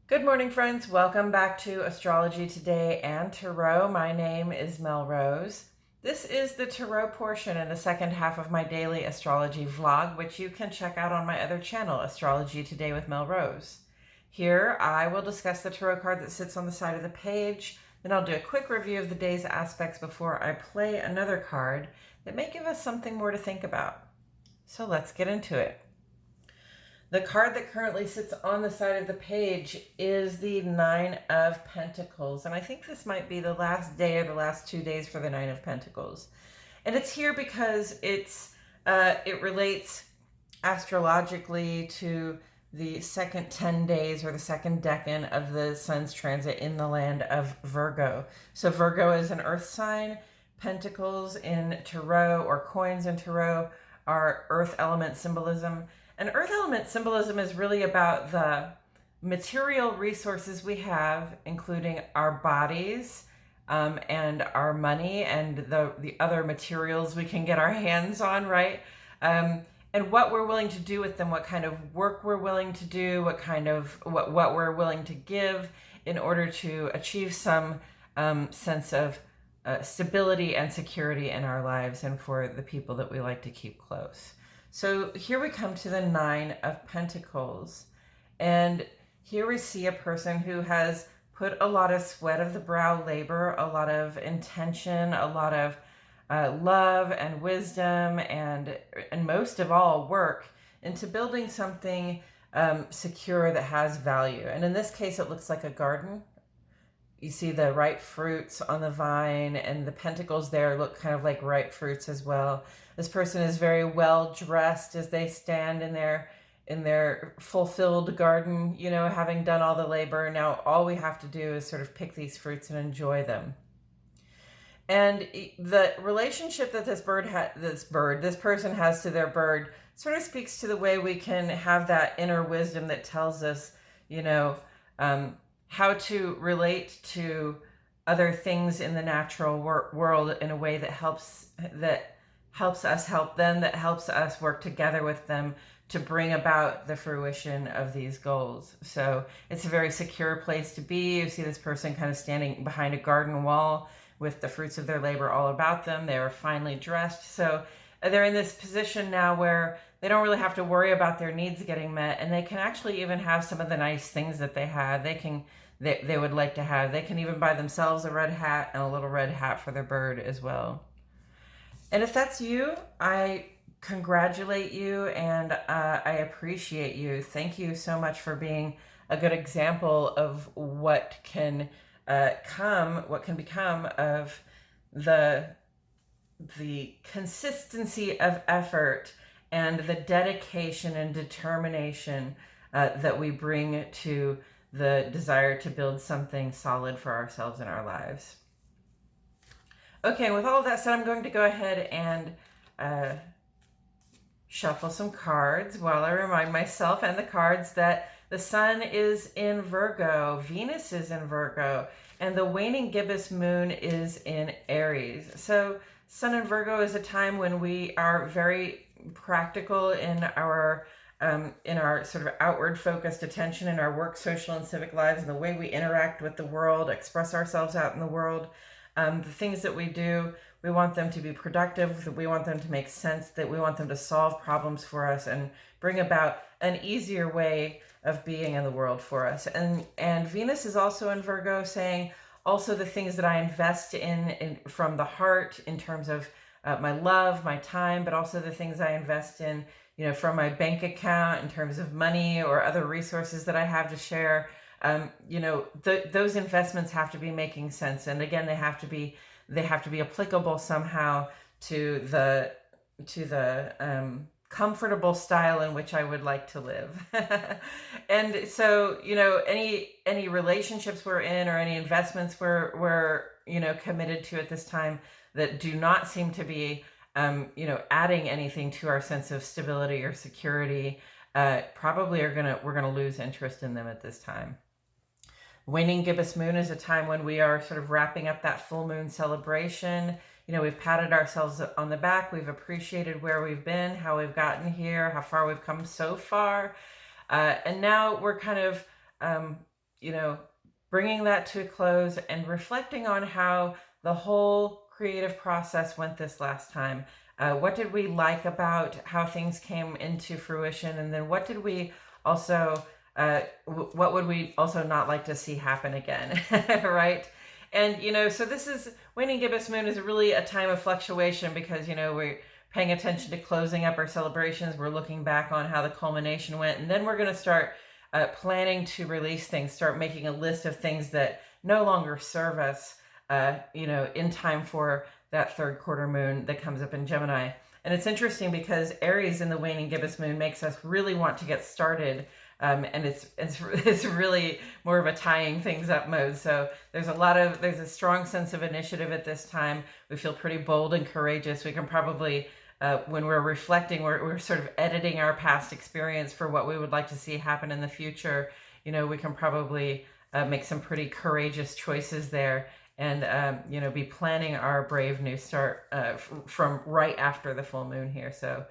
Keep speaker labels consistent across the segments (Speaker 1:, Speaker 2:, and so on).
Speaker 1: Good morning, friends. Welcome back to Astrology Today and Tarot. My name is Melrose. This is the Tarot portion in the second half of my daily astrology vlog, which you can check out on my other channel, Astrology Today with Melrose. Here, I will discuss the tarot card that sits on the side of the page. Then I'll do a quick review of the day's aspects before I play another card that may give us something more to think about. So let's get into it. The card that currently sits on the side of the page is the Nine of Pentacles. And I think this might be the last day or the last 2 days for the Nine of Pentacles. And it's here because it relates astrologically to the second 10 days or the second decan of the sun's transit in the land of Virgo. So Virgo is an earth sign. Pentacles in tarot, or coins in tarot, are earth element symbolism. And earth element symbolism is really about the material resources we have, including our bodies and our money and the other materials we can get our hands on, right? And what we're willing to do with them, what kind of work we're willing to do, what we're willing to give in order to achieve some sense of stability and security in our lives and for the people that we like to keep close. So here we come to the Nine of Pentacles, and here we see a person who has put a lot of sweat of the brow labor, a lot of intention, a lot of love and wisdom, and most of all work into building something secure that has value. And in this case, it looks like a garden. You see the ripe fruits on the vine, and the pentacles there look kind of like ripe fruits as well. This person is very well dressed as they stand in their fulfilled garden, you know, having done all the labor. Now all we have to do is sort of pick these fruits and enjoy them. And the relationship that this person has to their bird sort of speaks to the way we can have that inner wisdom that tells us, you know, how to relate to other things in the natural world in a way that helps us help them, that helps us work together with them to bring about the fruition of these goals. So it's a very secure place to be. You see this person kind of standing behind a garden wall with the fruits of their labor all about them. They are finely dressed. So they're in this position now where they don't really have to worry about their needs getting met, and they can actually even have some of the nice things that they would like to have. They can even buy themselves a red hat and a little red hat for their bird as well. And if that's you, I congratulate you and I appreciate you. Thank you so much for being a good example of what can become of the consistency of effort and the dedication and determination that we bring to the desire to build something solid for ourselves and our lives. Okay, and with all of that said, I'm going to go ahead and shuffle some cards while I remind myself and the cards that the sun is in Virgo, Venus is in Virgo, and the waning gibbous moon is in Aries. So sun in Virgo is a time when we are very practical in our sort of outward focused attention in our work, social, and civic lives, and the way we interact with the world, express ourselves out in the world. The things that we do, we want them to be productive, we want them to make sense, that we want them to solve problems for us and bring about an easier way of being in the world for us. And Venus is also in Virgo, saying also the things that I invest in from the heart in terms of my love, my time, but also the things I invest in, you know, from my bank account in terms of money or other resources that I have to share. You know, those investments have to be making sense, and again, they have to be applicable somehow to the comfortable style in which I would like to live. And so, you know, any relationships we're in or any investments we're you know, committed to at this time that do not seem to be you know, adding anything to our sense of stability or security, probably we're gonna lose interest in them at this time. Waning gibbous moon is a time when we are sort of wrapping up that full moon celebration. You know, we've patted ourselves on the back. We've appreciated where we've been, how we've gotten here, how far we've come so far. And now we're kind of bringing that to a close and reflecting on how the whole creative process went this last time. What did we like about how things came into fruition? And then what did we also, what would we also not like to see happen again, right? And, so this is, waning gibbous moon is really a time of fluctuation because, we're paying attention to closing up our celebrations. We're looking back on how the culmination went. And then we're going to start planning to release things, start making a list of things that no longer serve us, in time for that third quarter moon that comes up in Gemini. And it's interesting because Aries in the waning gibbous moon makes us really want to get started. And it's really more of a tying things up mode. So there's a strong sense of initiative at this time. We feel pretty bold and courageous. We can probably, when we're reflecting, we're sort of editing our past experience for what we would like to see happen in the future. We can probably make some pretty courageous choices there, and be planning our brave new start from right after the full moon here. So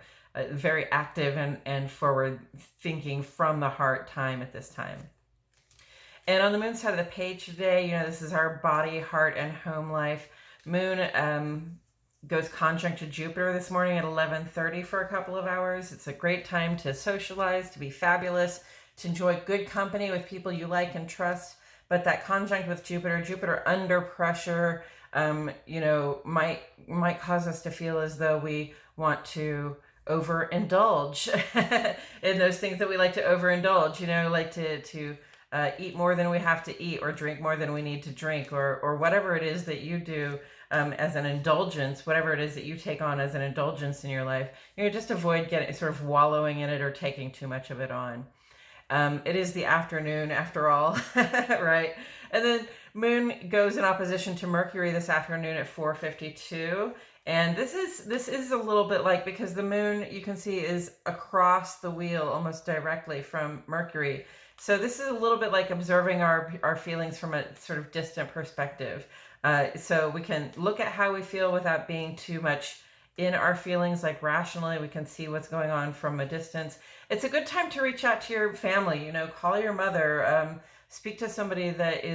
Speaker 1: very active and forward thinking from the heart time at this time. And on the moon side of the page today, this is our body, heart, and home life. Moon goes conjunct to Jupiter this morning at 11:30 for a couple of hours. It's a great time to socialize, to be fabulous, to enjoy good company with people you like and trust. But that conjunct with Jupiter under pressure, might cause us to feel as though we want to overindulge in those things that we like to overindulge, like to eat more than we have to eat, or drink more than we need to drink, or whatever it is that you do as an indulgence, whatever it is that you take on as an indulgence in your life. Just avoid getting sort of wallowing in it or taking too much of it on. It is the afternoon after all, right? And then moon goes in opposition to Mercury this afternoon at 4:52. And this is a little bit like, because the moon, you can see, is across the wheel almost directly from Mercury. So this is a little bit like observing our feelings from a sort of distant perspective. So we can look at how we feel without being too much in our feelings, like rationally. We can see what's going on from a distance. It's a good time to reach out to your family, call your mother, speak to somebody that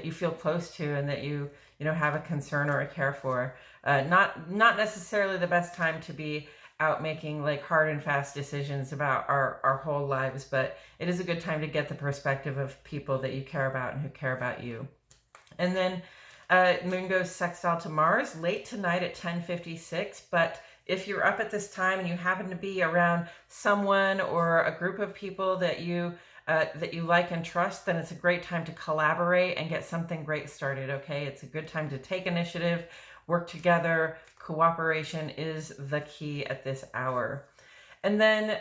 Speaker 1: you feel close to and that you have a concern or a care for. Not necessarily the best time to be out making like hard and fast decisions about our whole lives, but it is a good time to get the perspective of people that you care about and who care about you. And then moon goes sextile to Mars late tonight at 10:56, but if you're up at this time and you happen to be around someone or a group of people that you like and trust, then it's a great time to collaborate and get something great started, okay? It's a good time to take initiative, work together. Cooperation is the key at this hour. And then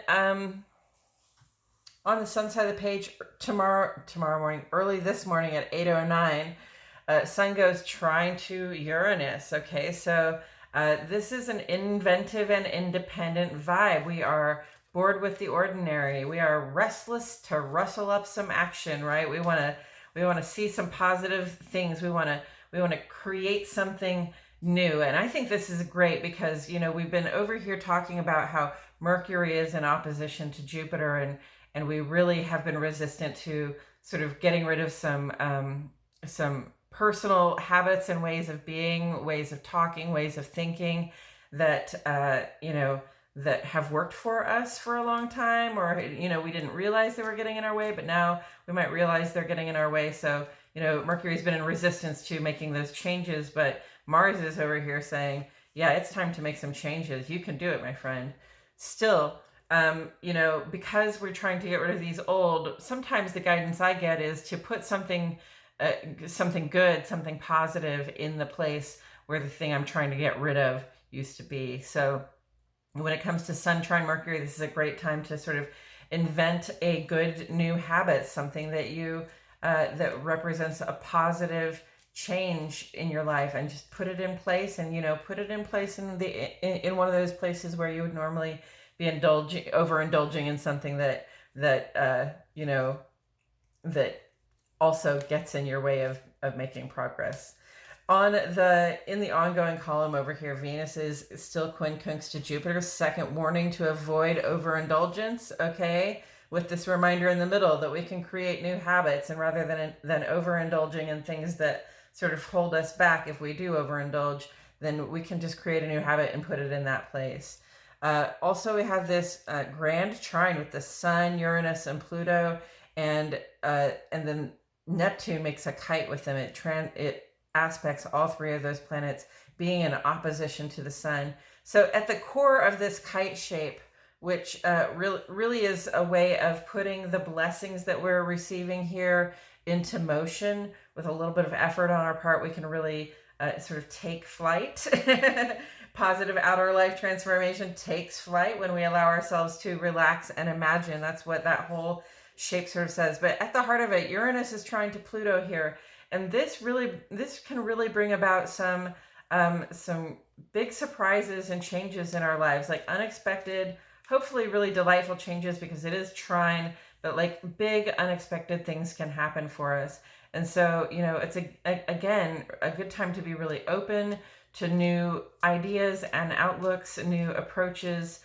Speaker 1: on the sun side of the page, tomorrow morning, early this morning at 8:09, sun goes trine to Uranus, okay? So this is an inventive and independent vibe. We are bored with the ordinary. We are restless to rustle up some action, right? We want to see some positive things. We want to create something new. And I think this is great because, we've been over here talking about how Mercury is in opposition to Jupiter, and we really have been resistant to sort of getting rid of some personal habits and ways of being, ways of talking, ways of thinking that, that have worked for us for a long time, or, we didn't realize they were getting in our way, but now we might realize they're getting in our way. So, Mercury's been in resistance to making those changes, but Mars is over here saying, yeah, it's time to make some changes. You can do it, my friend. Still, because we're trying to get rid of these old, sometimes the guidance I get is to put something good, something positive in the place where the thing I'm trying to get rid of used to be. So when it comes to Sun trine Mercury, this is a great time to sort of invent a good new habit, something that that represents a positive change in your life, and just put it in place, and put it in place in one of those places where you would normally be overindulging in something that also gets in your way of making progress. In the ongoing column over here, Venus is still quincunx to Jupiter. Second warning to avoid overindulgence, okay? with this reminder in the middle that we can create new habits, and rather than overindulging in things that sort of hold us back, if we do overindulge, then we can just create a new habit and put it in that place. Also, we have this grand trine with the Sun, Uranus, and Pluto, and then Neptune makes a kite with them. It aspects all three of those planets being in opposition to the Sun. So at the core of this kite shape, which really is a way of putting the blessings that we're receiving here into motion with a little bit of effort on our part, we can really sort of take flight. Positive outer life transformation takes flight when we allow ourselves to relax and imagine. That's what that whole shape sort of says. But at the heart of it, Uranus is trying to Pluto here. And this can really bring about some big surprises and changes in our lives, like unexpected, hopefully really delightful changes, because it is trine, but like big unexpected things can happen for us. And so, it's again a good time to be really open to new ideas and outlooks, new approaches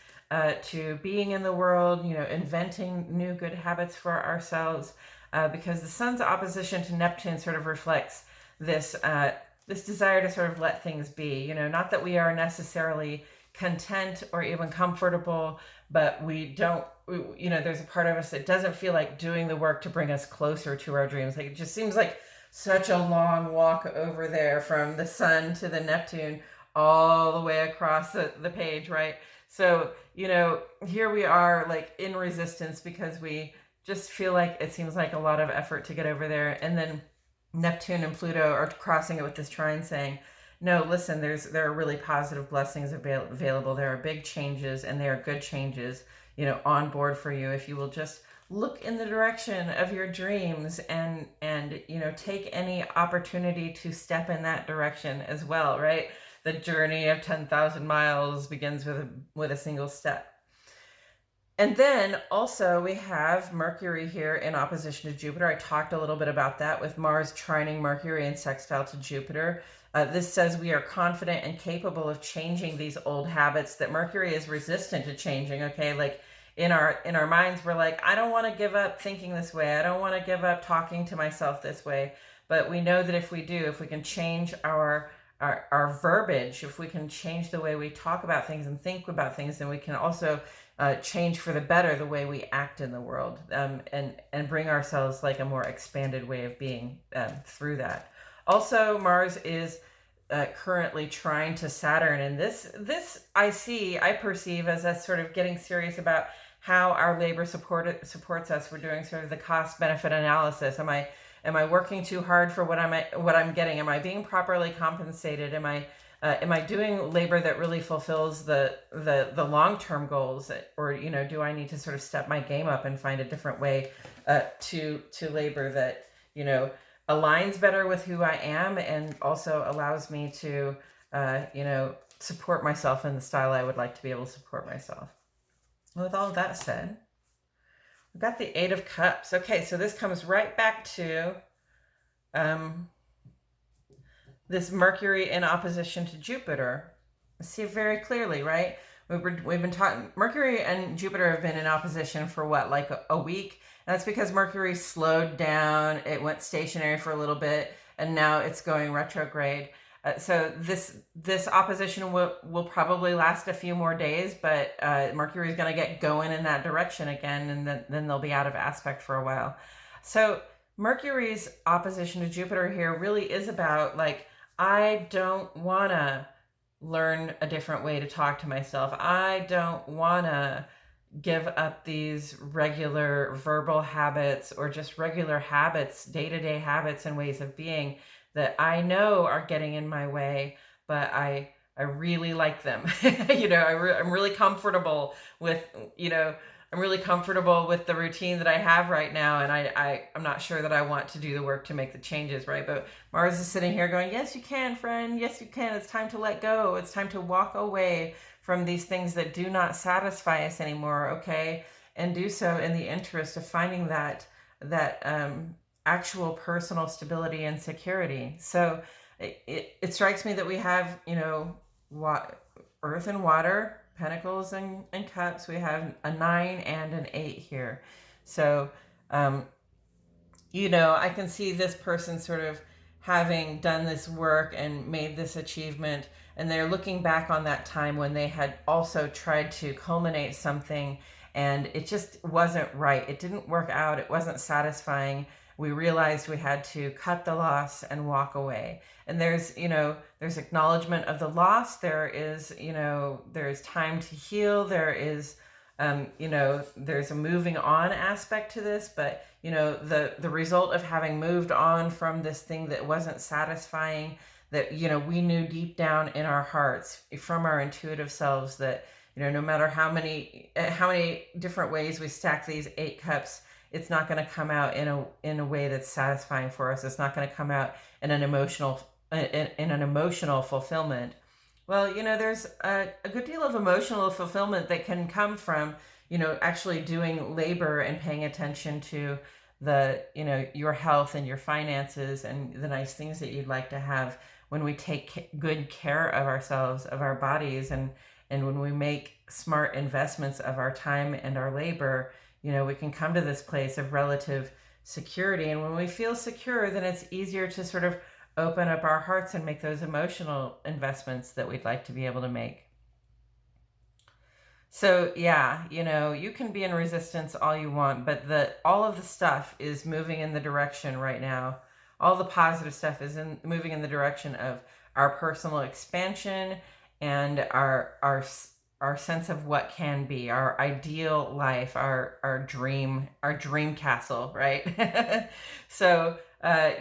Speaker 1: to being in the world, inventing new good habits for ourselves, because the Sun's opposition to Neptune sort of reflects this desire to sort of let things be. Not that we are necessarily content or even comfortable, but there's a part of us that doesn't feel like doing the work to bring us closer to our dreams. Like, it just seems like such a long walk over there from the Sun to the Neptune, all the way across the page, right? So, here we are like in resistance because we just feel like it seems like a lot of effort to get over there. And then Neptune and Pluto are crossing it with this trine, saying, no, listen, there are really positive blessings available. There are big changes, and they are good changes, on board for you if you will just look in the direction of your dreams and take any opportunity to step in that direction as well, right? The journey of 10,000 miles begins with a single step. And then also we have Mercury here in opposition to Jupiter. I talked a little bit about that with Mars trining Mercury and sextile to Jupiter. This says we are confident and capable of changing these old habits that Mercury is resistant to changing. Okay, like in our minds, we're like, I don't want to give up thinking this way. I don't want to give up talking to myself this way. But we know that if we can change our verbiage, if we can change the way we talk about things and think about things, then we can also change for the better the way we act in the world, and bring ourselves like a more expanded way of being through that. Also, Mars is currently trine to Saturn, and this I perceive as us sort of getting serious about how our labor supports us. We're doing sort of the cost benefit analysis. Am I working too hard for what I'm getting? Am I being properly compensated? Am I doing labor that really fulfills the long-term goals, or do I need to sort of step my game up and find a different way to labor that aligns better with who I am, and also allows me to support myself in the style I would like to be able to support myself. With all of that said, we've got the Eight of Cups. Okay, so this comes right back to this Mercury in opposition to Jupiter. See it very clearly, right? We've been talking, Mercury and Jupiter have been in opposition for what, like a week? And that's because Mercury slowed down, it went stationary for a little bit, and now it's going retrograde. So this opposition will probably last a few more days, but Mercury is going to get going in that direction again, and then they'll be out of aspect for a while. So Mercury's opposition to Jupiter here really is about, like, I don't want to learn a different way to talk to myself. I don't want to give up these regular verbal habits, or just regular habits, day-to-day habits and ways of being that I know are getting in my way, but I really like them. I'm really comfortable with, I'm really comfortable with the routine that I have right now, and I'm not sure that I want to do the work to make the changes, right? But Mars is sitting here going, yes, you can, friend. Yes, you can. It's time to let go. It's time to walk away from these things that do not satisfy us anymore, okay? And do so in the interest of finding that actual personal stability and security. So it strikes me that we have, earth and water, pentacles and cups. We have a 9 and an 8 here. So, you know, I can see this person sort of having done this work and made this achievement, and they're looking back on that time when they had also tried to culminate something and it just wasn't right. It didn't work out. It wasn't satisfying. We realized we had to cut the loss and walk away. And there's, you know, there's acknowledgement of the loss. There is, you know, there's time to heal. There is, you know, there's a moving on aspect to this, but you know, the result of having moved on from this thing that wasn't satisfying, that, you know, we knew deep down in our hearts from our intuitive selves that, you know, no matter how many different ways we stack these 8 cups, it's not going to come out in a way that's satisfying for us. It's not going to come out in an emotional fulfillment. Well, you know, there's a good deal of emotional fulfillment that can come from, you know, actually doing labor and paying attention to the, you know, your health and your finances and the nice things that you'd like to have when we take good care of ourselves, of our bodies, and when we make smart investments of our time and our labor, you know, we can come to this place of relative security. And when we feel secure, then it's easier to sort of open up our hearts and make those emotional investments that we'd like to be able to make. So yeah, you know, you can be in resistance all you want, but all of the stuff is moving in the direction right now. All the positive stuff is moving in the direction of our personal expansion and our sense of what can be, our ideal life, our dream castle, right? So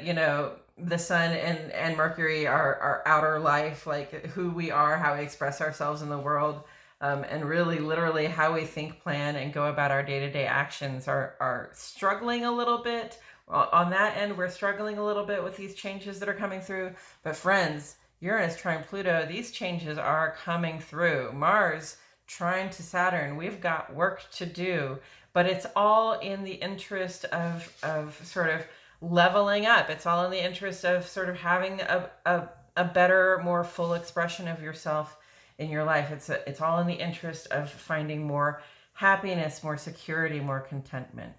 Speaker 1: you know, the sun and Mercury are our outer life, like who we are, how we express ourselves in the world. And really literally how we think, plan, and go about our day-to-day actions are struggling a little bit. On that end, we're struggling a little bit with these changes that are coming through. But friends, Uranus trine Pluto, these changes are coming through. Mars trine to Saturn, we've got work to do. But it's all in the interest of sort of leveling up. It's all in the interest of sort of having a better, more full expression of yourself in your life. It's all in the interest of finding more happiness, more security, more contentment.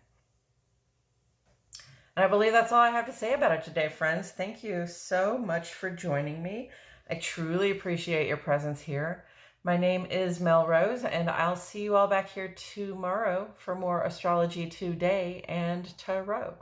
Speaker 1: And I believe that's all I have to say about it today, friends. Thank you so much for joining me. I truly appreciate your presence here. My name is Mel Rose, and I'll see you all back here tomorrow for more Astrology Today and Tarot.